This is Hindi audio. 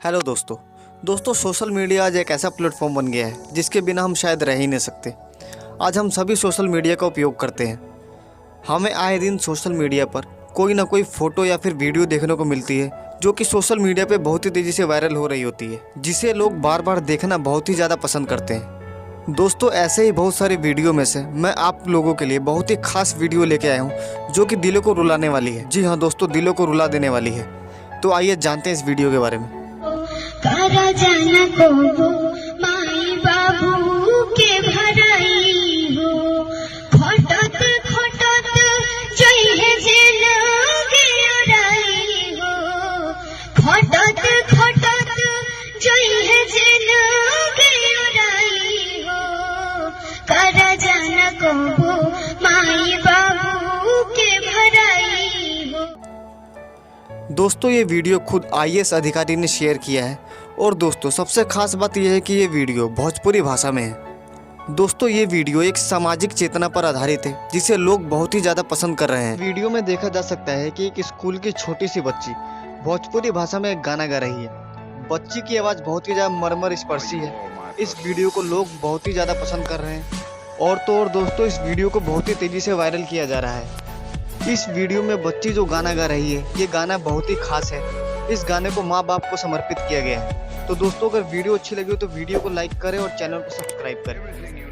हेलो दोस्तों सोशल मीडिया आज एक ऐसा प्लेटफॉर्म बन गया है जिसके बिना हम शायद रह ही नहीं सकते। आज हम सभी सोशल मीडिया का उपयोग करते हैं। हमें आए दिन सोशल मीडिया पर कोई ना कोई फ़ोटो या फिर वीडियो देखने को मिलती है जो कि सोशल मीडिया पे बहुत ही तेज़ी से वायरल हो रही होती है, जिसे लोग बार बार देखना बहुत ही ज़्यादा पसंद करते हैं। दोस्तों ऐसे ही बहुत सारी वीडियो में से मैं आप लोगों के लिए बहुत ही खास वीडियो लेके आया हूँ जो कि दिलों को रुलाने वाली है। जी हाँ दोस्तों, दिलों को रुला देने वाली है। तो आइए जानते हैं इस वीडियो के बारे में। करा जाना को माई बाबू के भराई हो, खटत खटत जई है जेल के उड़ाई हो, खटत खटत जई है जेल के उड़ाई हो, करा जाना को माई बाबू के भराई हो। दोस्तों ये वीडियो खुद आईएएस अधिकारी ने शेयर किया है और दोस्तों सबसे खास बात यह है कि ये वीडियो भोजपुरी भाषा में है। दोस्तों ये वीडियो एक सामाजिक चेतना पर आधारित है जिसे लोग बहुत ही ज़्यादा पसंद कर रहे हैं। वीडियो में देखा जा सकता है कि एक स्कूल की छोटी सी बच्ची भोजपुरी भाषा में एक गाना गा रही है। बच्ची की आवाज़ बहुत ही ज़्यादा मर्मर स्पर्शी है। इस वीडियो को लोग बहुत ही ज़्यादा पसंद कर रहे हैं और तो और दोस्तों इस वीडियो को बहुत ही तेज़ी से वायरल किया जा रहा है। इस वीडियो में बच्ची जो गाना गा रही है, ये गाना बहुत ही खास है। इस गाने को माँ बाप को समर्पित किया गया है। तो दोस्तों अगर वीडियो अच्छी लगी हो तो वीडियो को लाइक करें और चैनल को सब्सक्राइब करें।